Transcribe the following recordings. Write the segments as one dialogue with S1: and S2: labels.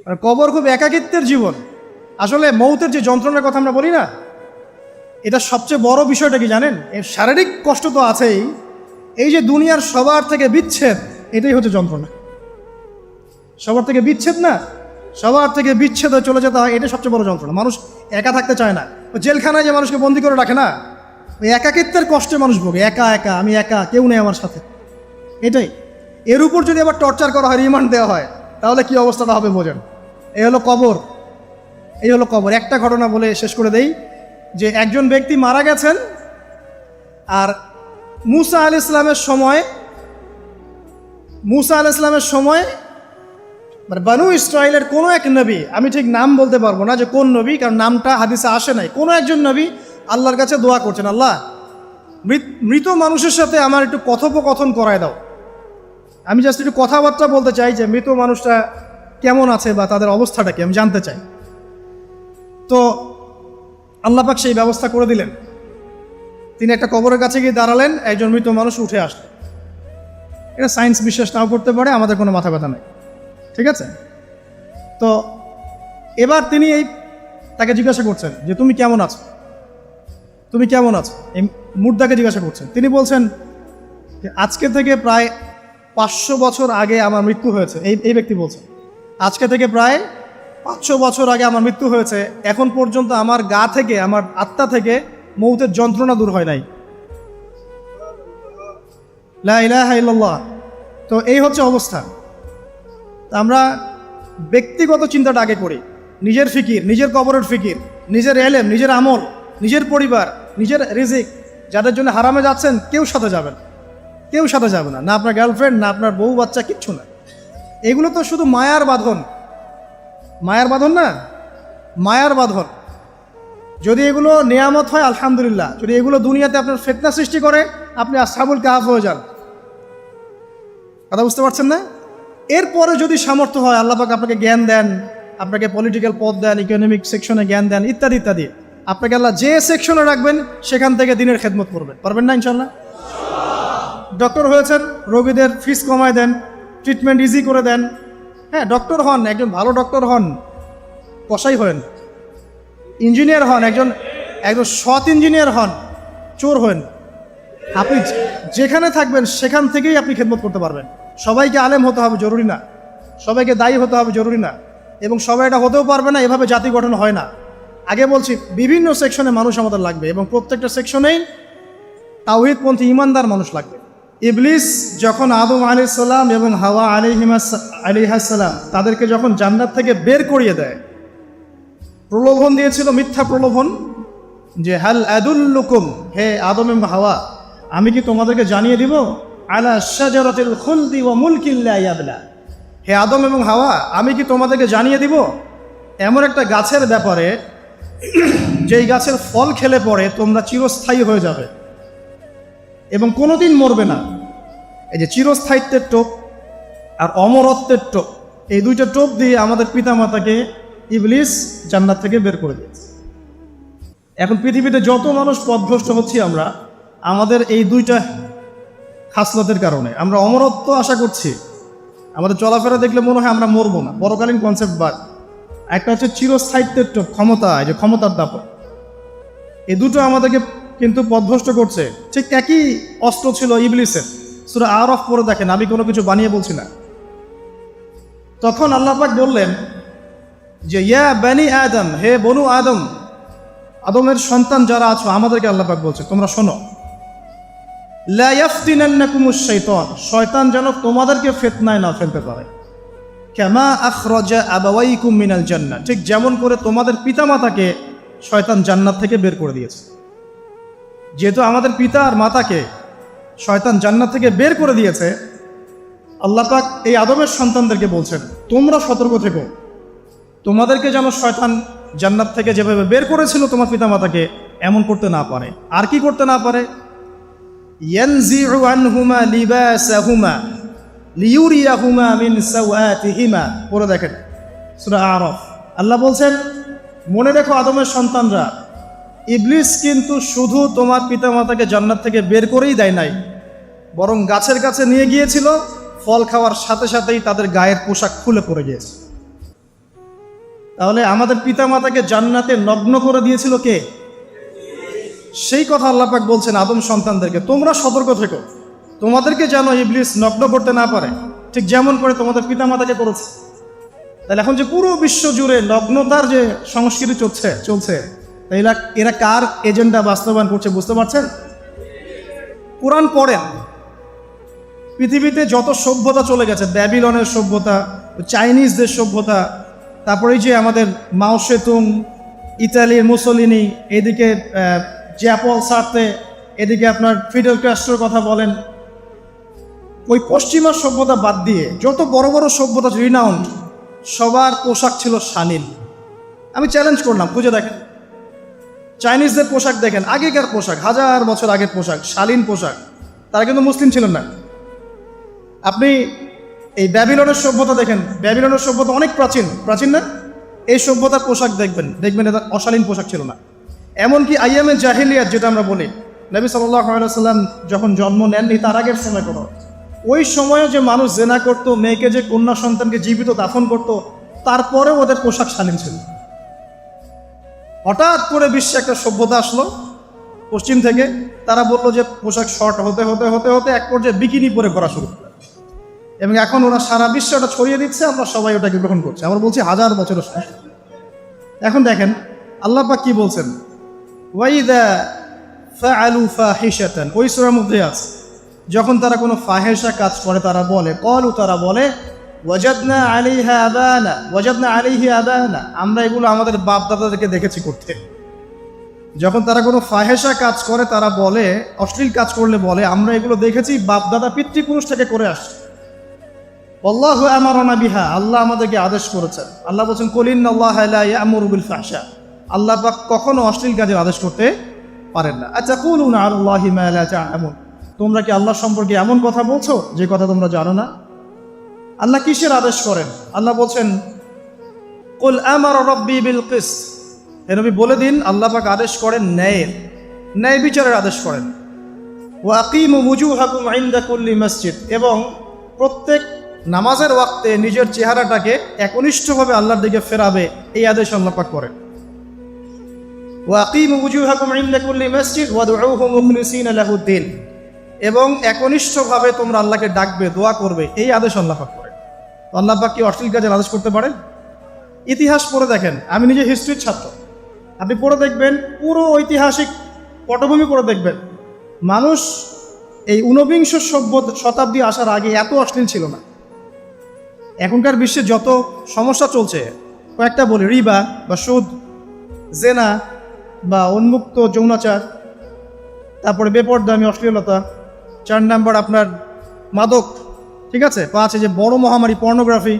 S1: আর কবর খুব একাকিত্বের জীবন। আসলে মৌতের যে যন্ত্রণার কথা আমরা বলি না, এটা সবচেয়ে বড় বিষয়টা কি জানেন? এর শারীরিক কষ্ট তো আছেই, এই যে দুনিয়ার সবার থেকে বিচ্ছেদ, এটাই হচ্ছে যন্ত্রণা। সবার থেকে বিচ্ছেদ না, সবার থেকে বিচ্ছেদ হয়ে চলে যেতে হয়, এটাই সবচেয়ে বড় যন্ত্রণা। মানুষ একা থাকতে চায় না। জেলখানায় যে মানুষকে বন্দি করে রাখে না, ওই একাকিত্বের কষ্টে মানুষ ভোগে। একা একা, আমি একা, কেউ নেই আমার সাথে, এটাই। এর উপর যদি আবার টর্চার করা হয়, রিমান্ড দেওয়া হয়, তাহলে কি অবস্থাটা হবে বোঝেন। এই হলো কবর, এই হলো কবর। একটা ঘটনা বলে শেষ করে দেই, যে একজন ব্যক্তি মারা গেছেন, আর মুসা আলাইহিস সালামের সময় মানে বানু ইসরায়েলের কোনো এক নবী, আমি ঠিক নাম বলতে পারবো না যে কোন নবী, কারণ নামটা হাদিসে আসে নাই, কোনো একজন নবী আল্লাহর কাছে দোয়া করছেন, আল্লাহ মৃত মানুষের সাথে আমার একটু কথোপকথন করায় দাও। আমি জাস্ট একটু কথাবার্তা বলতে চাই যে মৃত মানুষটা কেমন আছে বা তাদের অবস্থাটা কি, আমি জানতে চাই। তো আল্লাহ পাক সেই ব্যবস্থা করে দিলেন। তিনি একটা কবরের কাছে গিয়ে দাঁড়ালেন, একজন মৃত মানুষ উঠে আসলেন। এটা সায়েন্স বিশ্বাস নাও করতে পারে, আমাদের কোনো মাথা ব্যথা নেই, ঠিক আছে? তো এবার তিনি তাকে জিজ্ঞাসা করছেন যে তুমি কেমন আছো, তুমি কেমন আছো, এই মুর্দাকে জিজ্ঞাসা করছেন। তিনি বলছেন যে আজকে থেকে প্রায় 500 বছর আগে আমার মৃত্যু হয়েছে। এই ব্যক্তি বলছেন আজকে থেকে প্রায় 500 বছর আগে আমার মৃত্যু হয়েছে, এখন পর্যন্ত আমার গা থেকে, আমার আত্মা থেকে মৌতের যন্ত্রণা দূর হয় নাই। লা ইলাহা ইল্লাল্লাহ। তো এই হচ্ছে অবস্থা। আমরা ব্যক্তিগত চিন্তাটা আগে করি, নিজের ফিকির, নিজের কবরের ফিকির, নিজের এলেম, নিজের আমল, নিজের পরিবার, নিজের রিজিক। যাদের জন্য হারামে যাচ্ছেন, কেউ সাথে যাবেন, কেউ সাথে যাবে না, না আপনার গার্লফ্রেন্ড, না আপনার বউ বাচ্চা, কিচ্ছু না। এগুলো তো শুধু মায়ার বাঁধন, মায়ার বাঁধন না, মায়ার বাঁধন। যদি এগুলো নেয়ামত হয় আলহামদুলিল্লাহ, যদি এগুলো দুনিয়াতে আপনার ফিতনা সৃষ্টি করে, আপনি আসহাবুল কাহফ হয়ে যান। কথা বুঝতে পারছেন না? এরপরে যদি সামর্থ্য হয়, আল্লাহ পাক আপনাকে জ্ঞান দেন, আপনাকে পলিটিক্যাল পদ দেন, ইকোনমিক সেকশনে জ্ঞান দেন, ইত্যাদি ইত্যাদি, আপনাকে আল্লাহ যে সেকশনে রাখবেন সেখান থেকে দিনের খেদমত করবেন, পারবেন না ইনশাল্লাহ? ডক্টর হয়েছেন, রোগীদের ফিস কমায় দেন, ট্রিটমেন্ট ইজি করে দেন। হ্যাঁ, ডক্টর হন, একজন ভালো ডক্টর হন, কসাই হন। ইঞ্জিনিয়ার হন, একজন সৎ ইঞ্জিনিয়ার হন, চোর হন। আপনি যেখানে থাকবেন সেখান থেকেই আপনি খেদমত করতে পারবেন। সবাইকে আলেম হতে হবে জরুরি না, সবাইকে দায়ী হতে হবে জরুরি না, এবং সবাই এটা হতেও পারবে না। এভাবে জাতি গঠন হয় না। আগে বলছি, বিভিন্ন সেকশনে মানুষ আমাদের লাগবে, এবং প্রত্যেকটা সেকশনেই তাওহীদপন্থী ইমানদার মানুষ লাগবে। ইবলিস যখন আদম আলাইহিস সালাম এবং হাওয়া আলাইহিস সালাম তাদেরকে যখন জান্নাত থেকে বের করিয়ে দেয়, প্রলোভন দিয়েছিল, মিথ্যা প্রলোভন, যে হাল আদুল্লুকুম, হে আদম এবং হাওয়া, আমি কি তোমাদেরকে জানিয়ে দিব, আলা শাজারাতিল খুলদি ওয়া মুলকিন লা ইয়াবলা, হে আদম এবং হাওয়া, আমি কি তোমাদেরকে জানিয়ে দিব এমন একটা গাছের ব্যাপারে, যেই গাছের ফল খেলে পরে তোমরা চিরস্থায়ী হয়ে যাবে এবং কোনোদিন মরবে না। এই যে চিরস্থায়িত্বের টোপ আর অমরত্বের টোপ, এই দুইটা টোপ দিয়ে আমাদের পিতামাতাকে ইবলিস জান্নাত থেকে বের করে দিয়েছে। এখন পৃথিবীতে যত মানুষ পথভ্রষ্ট হচ্ছি আমরা, আমাদের এই দুইটা খাসলতের কারণে। আমরা অমরত্ব আশা করছি, আমাদের চলাফেরা দেখলে মনে হয় আমরা মরবো না, পরকালীন কনসেপ্ট বাদ। একটা হচ্ছে চিরস্থায়িত্বের টোপ, ক্ষমতা, এই যে ক্ষমতার দাপট, এই দুটো আমাদেরকে কিন্তু পথভ্রষ্ট করছে। ঠিক একই অস্ত্র ছিল ইবলিসের। সূরা আরাফ পড়ে দেখেন, আমি কোনো কিছু বানিয়ে বলছি না। তখন আল্লাহ পাক বললেন যে ইয়া বানি আদম, হে বনু আদম, আদমের সন্তান যারা আছো, আমাদেরকে আল্লাহ পাক বলছে তোমরা শোনো, লা ইয়াফতিনান্নাকুমুশ শাইতান, শয়তান যেন তোমাদেরকে ফিতনায় না ফেলতে পারে। কামা আখরাজা আবাওয়াইকুম মিনাল জান্নাহ, ঠিক যেমন করে তোমাদের পিতামাতাকে শয়তান জান্নাত থেকে বের করে দিয়েছে। যেহেতু আমাদের পিতা আর মাতাকে শয়তান জান্নাত থেকে বের করে দিয়েছে, আল্লাহ পাক এই আদমের সন্তানদেরকে বলছেন তোমরা সতর্ক থেকো, তোমাদেরকে যেন শয়তান জান্নাত থেকে যেভাবে বের করেছিল তোমার পিতামাতাকে, এমন করতে না পারে। আর কি করতে না পারে? ইয়ানজিউ আনহুমা লিবাসাহুমা লিউরিয়াহুমা মিন সাওয়াতিহিমা, পড়ে দেখেন সূরা আরাফ। আল্লাহ বলছেন মনে রেখো আদমের সন্তানরা, ইবলিস কিন্তু শুধু তোমার পিতামাতাকে জান্নাত থেকে বের করেই দেয় নাই, বরং গাছের কাছে নিয়ে গিয়েছিল, ফল খাওয়ার সাথে সাথেই তাদের গায়ের পোশাক খুলে পড়ে গিয়েছে। তাহলে আমাদের পিতামাতাকে জান্নাতে নগ্ন করে দিয়েছিল কে? সেই কথা আল্লাহ পাক বলছেন আদম সন্তানদেরকে, তোমরা সতর্ক থেকো, তোমাদেরকে যেন ইবলিস নগ্ন করতে না পারে, ঠিক যেমন করে তোমাদের পিতামাতাকে করেছে। তাহলে এখন যে পুরো বিশ্ব জুড়ে নগ্নতার যে সংস্কৃতি চলছে এরা কার এজেন্ডা বাস্তবায়ন করছে বুঝতে পারছেন? কোরআন পড়েন, পৃথিবীতে যত সভ্যতা চলে গেছে, ব্যাবিলনের সভ্যতা, চাইনিজদের সভ্যতা, তারপরে যে আমাদের মাও সেতুং, ইতালির মুসোলিনি, এদিকে জ্যাপল সার্তে, এদিকে আপনার ফিডেল ক্যাস্ট্রোর কথা বলেন, ওই পশ্চিমা সভ্যতা বাদ দিয়ে যত বড় বড় সভ্যতা রিনাউন্ড, সবার পোশাক ছিল শালীন। আমি চ্যালেঞ্জ করলাম, খুঁজে দেখেন চাইনিজদের পোশাক, দেখেন আগেকার পোশাক, 1000 বছর আগের পোশাক, শালীন পোশাক। তারা কিন্তু মুসলিম ছিলেন না। আপনি এই ব্যাবিলনের সভ্যতা দেখেন, ব্যাবিলনের সভ্যতা অনেক প্রাচীন না? এই সভ্যতার পোশাক দেখবেন এটা অশালীন পোশাক ছিল না। এমনকি আইয়ামে জাহিলিয়াত যেটা আমরা বলি, নবী সাল্লাল্লাহু আলাইহি ওয়াসাল্লাম যখন জন্ম নেননি তার আগের সময় কোনো, ওই সময়ে যে মানুষ জেনা করত, মেয়েকে যে কন্যা সন্তানকে জীবিত দাফন করত, তারপরেও ওদের পোশাক শালীন ছিল। হঠাৎ করে বিশ্বে একটা সভ্যতা আসলো পশ্চিম থেকে, তারা বললো যে পোশাক শর্ট হতে হতে হতে হতে এক পর্যায়ে বিকিনি পরে করা শুরু করে, এবং এখন ওরা সারা বিশ্বে ওটা ছড়িয়ে দিচ্ছে, আমরা সবাই ওটাকে গ্রহণ করছি। আমরা বলছি 1000 বছরের সমস্যা। এখন দেখেন আল্লাহ পাক কি বলছেন, ওয়াইদা ফাআলু ফাহিশাতান, ওই সূরার মধ্যে আছে, যখন তারা কোনো ফাহেসা কাজ করে তারা বলে ওয়াজাদনা আলাইহি আবানা, আমরা এগুলো আমাদের বাপ দাদাদেরকে দেখেছি করতে। যখন তারা কোনো ফাহেসা কাজ করে তারা বলে, অশ্লীল কাজ করলে বলে, আমরা এগুলো দেখেছি বাপ দাদা পিতৃপুরুষ থেকে করে আসছে। আল্লাহু আমারানা বিহা, আল্লাহ আমাদেরকে আদেশ করেছেন। আল্লাহ বলছেন কুল ইন্নাল্লাহা লা ইয়া'মুরু বিল ফাহশা, আল্লাহ পাক কখনো অশ্লীল কাজের আদেশ করতে পারেন না। আতাকুলুনা আলাল্লাহি মা লা তা'লামুন, তোমরা কি আল্লাহ সম্পর্কে এমন কথা বলছো যে কথা তোমরা জানো না? আল্লাহ কিসের আদেশ করেন? আল্লাহ বলছেন কুল আমারা রাব্বি বিল কিসত, হে নবী বলে দিন আল্লাহ পাক আদেশ করেন ন্যায় বিচারের আদেশ করেন। ওয়া আকিমু ওয়ুজুহাকুম ইনদা কুল্লি মসজিদ, এবং প্রত্যেক নামাজের ওয়াক্তে নিজের চেহারাটাকে একনিষ্ঠভাবে আল্লাহর দিকে ফেরাবে, এই আদেশ আল্লাহ পাক করেন। ওয়া আকিমু ওয়ুজুহাকুম ইনদা কুল্লি মসজিদ ওয়াদউহু মুখলিসিনা লাহুদ্দিন, এবং একনিষ্ঠভাবে তোমরা আল্লাহকে ডাকবে, দোয়া করবে, এই আদেশ আল্লাহ পাক করেন। আল্লাহ পাক কি অশ্লীল কাজের আদেশ করতে পারেন? ইতিহাস পড়ে দেখেন, আমি নিজে হিস্ট্রির ছাত্র, আপনি পড়ে দেখবেন, পুরো ঐতিহাসিক পটভূমি পড়ে দেখবেন, মানুষ এই ঊনবিংশ শতাব্দী আসার আগে এত অশ্লীল ছিল না। এখনকার বিশ্বে যত সমস্যা চলছে, কয়েকটা বলি, রিবা বা সুদ, জেনা বা উন্মুক্ত যৌনাচার, তারপরে বেপরদামি অশ্লীলতা, 4 নাম্বার আপনার মাদক, ঠিক আছে, 5 যে বড় মহামারী পর্নোগ্রাফি,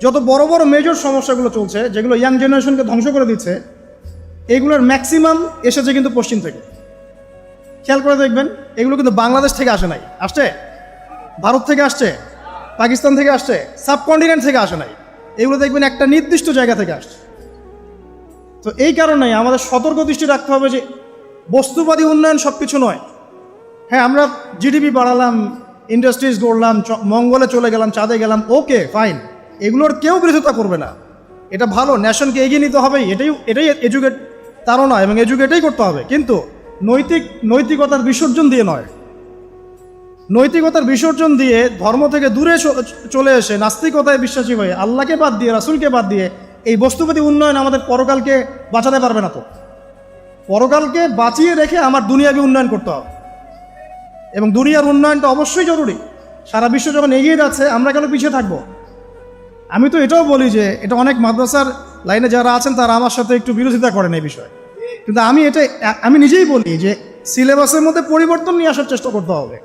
S1: যত বড় বড় মেজর সমস্যাগুলো চলছে যেগুলো ইয়াং জেনারেশনকে ধ্বংস করে দিচ্ছে, এগুলোর ম্যাক্সিমাম এসেছে কিন্তু পশ্চিম থেকে। খেয়াল করে দেখবেন, এগুলো কিন্তু বাংলাদেশ থেকে আসে নাই, আসছে ভারত থেকে আসছে, পাকিস্তান থেকে আসছে, সাবকন্টিনেন্ট থেকে আসে নাই, এগুলো দেখবেন একটা নির্দিষ্ট জায়গা থেকে আসছে। তো এই কারণেই আমাদের সতর্ক দৃষ্টি রাখতে হবে যে বস্তুবাদী উন্নয়ন সব কিছু নয়। হ্যাঁ, আমরা জিডিপি বাড়ালাম, ইন্ডাস্ট্রিজ গড়লাম, মঙ্গলে চলে গেলাম, চাঁদে গেলাম, ওকে ফাইন, এগুলোর কেউ বিরোধিতা করবে না, এটা ভালো, ন্যাশনকে এগিয়ে নিতে হবে, এটাই এডুকেট, তারও নয়, এবং এডুকেটেই করতে হবে, কিন্তু নৈতিকতার বিসর্জন দিয়ে নয়। নৈতিকতার বিসর্জন দিয়ে ধর্ম থেকে দূরে চলে এসে নাস্তিকতায় বিশ্বাসী হয়ে আল্লাহকে বাদ দিয়ে, রাসূলকে বাদ দিয়ে এই বস্তুবাদী উন্নয়ন আমাদের পরকালকে বাঁচাতে পারবে না। তো পরকালকে বাঁচিয়ে রেখে আমার দুনিয়াকে উন্নয়ন করতে হবে, এবং দুনিয়ার উন্নয়নটা অবশ্যই জরুরি। সারা বিশ্ব যখন এগিয়ে যাচ্ছে, আমরা কেন পিছিয়ে থাকবো? আমি তো এটাও বলি যে এটা অনেক মাদ্রাসার লাইনে যারা আছেন তারা আমার সাথে একটু বিরোধিতা করেন এই বিষয়ে, কিন্তু আমি নিজেই বলি যে সিলেবাসের মধ্যে পরিবর্তন নিয়ে আসার চেষ্টা করতে হবে।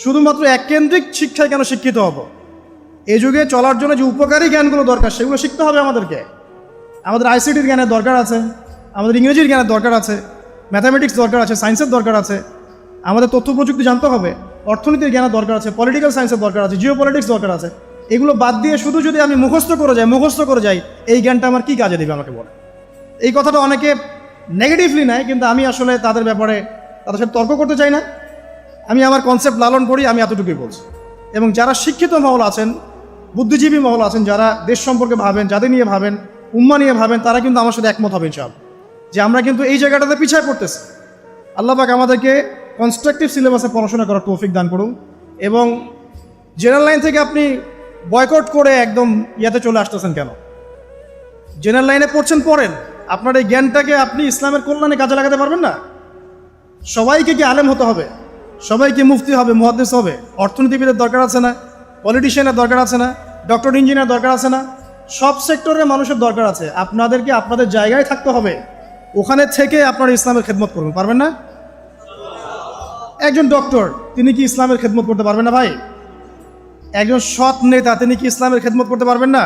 S1: শুধুমাত্র এককেন্দ্রিক শিক্ষায় কেন শিক্ষিত হব? এই যুগে চলার জন্য যে উপকারী জ্ঞানগুলো দরকার সেগুলো শিখতে হবে আমাদেরকে। আমাদের আইসিটির জ্ঞানের দরকার আছে, আমাদের ইংরেজির জ্ঞানের দরকার আছে, ম্যাথামেটিক্স দরকার আছে, সায়েন্সের দরকার আছে, আমাদের তথ্য প্রযুক্তি জানতে হবে, অর্থনীতির জ্ঞানের দরকার আছে, পলিটিক্যাল সায়েন্সের দরকার আছে, জিও পলিটিক্স দরকার আছে। এগুলো বাদ দিয়ে শুধু যদি আমি মুখস্থ করে যাই, এই জ্ঞানটা আমার কী কাজে দেবে আমাকে বলে? এই কথাটা অনেকে নেগেটিভলি নেয়, কিন্তু আমি আসলে তাদের ব্যাপারে তাদের সাথে তর্ক করতে চাই না। আমি আমার কনসেপ্ট লালন করি, আমি এতটুকুই বলছি। এবং যারা শিক্ষিত মহল আছেন, বুদ্ধিজীবী মহল আছেন, যারা দেশ সম্পর্কে ভাবেন, যাদের নিয়ে ভাবেন, উম্মা নিয়ে ভাবেন, তারা কিন্তু আমার সাথে একমত হবে ইনশাআল্লাহ যে আমরা কিন্তু এই জায়গাটাতে পিছিয়ে পড়তেছি। আল্লাহ পাক আমাদেরকে কনস্ট্রাকটিভ সিলেবাসে পড়াশোনা করার তৌফিক দান করুন, এবং জেনারেল লাইন থেকে আপনি বয়কট করে একদম ইয়াতে চলে আসতেছেন কেন? জেনারেল লাইনে পড়ছেন, পড়েন, আপনার এই জ্ঞানটাকে আপনি ইসলামের কল্যাণে কাজে লাগাতে পারবেন না? সবাইকে কি আলেম হতে হবে? সবাইকে মুফতি হবে, মুহাদ্দিস হবে? অর্থনীতিবিদের দরকার আছে না? পলিটিশিয়ানের দরকার আছে না? ডক্টর ইঞ্জিনিয়ার দরকার আছে না? সব সেক্টরের মানুষের দরকার আছে। আপনাদেরকে আপনাদের জায়গায় থাকতে হবে, ওখানে থেকে আপনারা ইসলামের খেদমত করবেন, পারবেন না? একজন ডক্টর, তিনি কি ইসলামের খেদমত করতে পারবেন না ভাই? একজন সৎ নেতা, তিনি কি ইসলামের খেদমত করতে পারবেন না?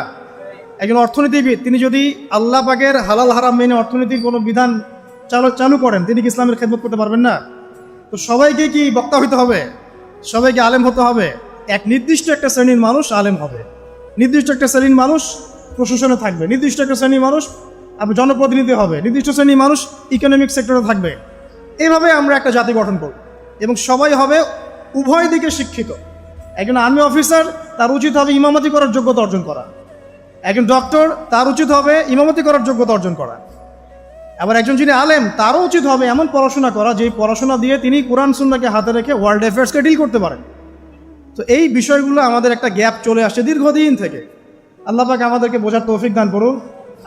S1: একজন অর্থনীতিবিদ, তিনি যদি আল্লাহ পাকের হালাল হারাম মেনে অর্থনীতির কোনো বিধান চালু করেন, তিনি কি ইসলামের খেদমত করতে পারবেন না? তো সবাইকে কি বক্তা হইতে হবে? সবাইকে আলেম হতে হবে? এক নির্দিষ্ট একটা শ্রেণীর মানুষ আলেম হবে, নির্দিষ্ট একটা শ্রেণীর মানুষ প্রশাসনে থাকবে, নির্দিষ্ট একটা শ্রেণীর মানুষ আপনি জনপ্রতিনিধি হবে, নির্দিষ্ট শ্রেণীর মানুষ ইকোনমিক সেক্টরে থাকবে। এইভাবে আমরা একটা জাতি গঠন করব, এবং সবাই হবে উভয় দিকে শিক্ষিত। একজন আর্মি অফিসার, তার উচিত হবে ইমামতি করার যোগ্যতা অর্জন করা। একজন ডক্টর, তার উচিত হবে ইমামতি করার যোগ্যতা অর্জন করা। আবার একজন যিনি আলেম, তারও উচিত হবে এমন পড়াশোনা করা যে পড়াশোনা দিয়ে তিনি কোরআন সুন্নাহকে হাতে রেখে ওয়ার্ল্ড অ্যাফেয়ার্সকে ডিল করতে পারেন। তো এই বিষয়গুলো আমাদের একটা গ্যাপ চলে আসছে দীর্ঘদিন থেকে। আল্লাহ পাক আমাদেরকে বোঝার তৌফিক দান করুন।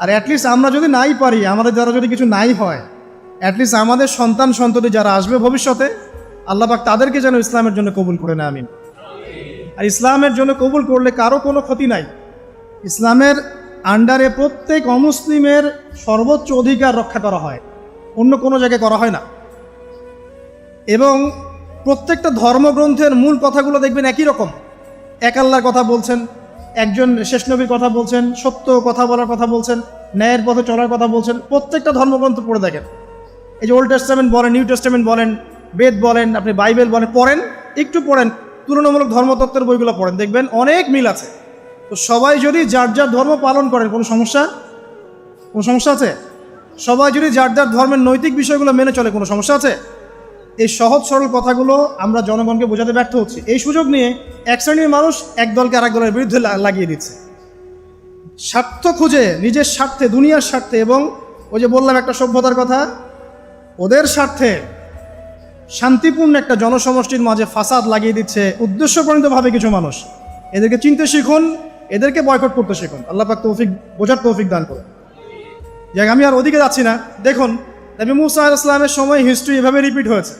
S1: আর অ্যাটলিস্ট আমরা যদি নাই পারি, আমাদের দ্বারা যদি কিছু নাই হয়, অ্যাটলিস্ট আমাদের সন্তান সন্ততি যারা আসবে ভবিষ্যতে, আল্লাহ পাক তাদেরকে যেন ইসলামের জন্য কবুল করে নেয়, আমিন। আর ইসলামের জন্য কবুল করলে কারো কোনো ক্ষতি নাই। ইসলামের আন্ডারে প্রত্যেক অমুসলিমের সর্বোচ্চ অধিকার রক্ষা করা হয়, অন্য কোনো জায়গায় করা হয় না। এবং প্রত্যেকটা ধর্মগ্রন্থের মূল কথাগুলো দেখবেন একই রকম। এক আল্লাহর কথা বলছেন, একজন শেষ নবীর কথা বলছেন, সত্য কথা বলার কথা বলছেন, ন্যায়ের পথে চলার কথা বলছেন। প্রত্যেকটা ধর্মগ্রন্থ পড়ে দেখেন, এই যে ওল্ড টেস্টামেন্ট বলেন, নিউ টেস্টামেন্ট বলেন, বেদ বলেন, আপনি বাইবেল বলেন, পড়েন, একটু পড়েন, তুলনামূলক ধর্মতত্ত্বের বইগুলো পড়েন, দেখবেন অনেক মিল আছে। তো সবাই যদি যার যার ধর্ম পালন করেন, কোনো সমস্যা আছে? সবাই যদি যার যার ধর্মের নৈতিক বিষয়গুলো মেনে চলে, কোনো সমস্যা আছে? এই সহজ সরল কথাগুলো আমরা জনগণকে বোঝাতে ব্যর্থ হচ্ছি। এই সুযোগ নিয়ে এক শ্রেণীর মানুষ এক দলকে আরেক দলের বিরুদ্ধে লাগিয়ে দিচ্ছে, স্বার্থ খুঁজে, নিজের স্বার্থে, দুনিয়ার স্বার্থে, এবং ওই যে বললাম একটা সভ্যতার কথা, ওদের স্বার্থে শান্তিপূর্ণ একটা জনসমষ্টির মাঝে ফাসাদ লাগিয়ে দিচ্ছে উদ্দেশ্যপ্রণীতভাবে কিছু মানুষ। এদেরকে চিনতে শিখুন, এদেরকে বয়কট করতে শিখুন। আল্লাহ পাক বোঝার তৌফিক দান করুন। যাক, আমি আর ওদিকে যাচ্ছি না। দেখুন, নবী মুসা আলাইহিস সালামের সময় হিস্ট্রি এভাবে রিপিট হয়েছে।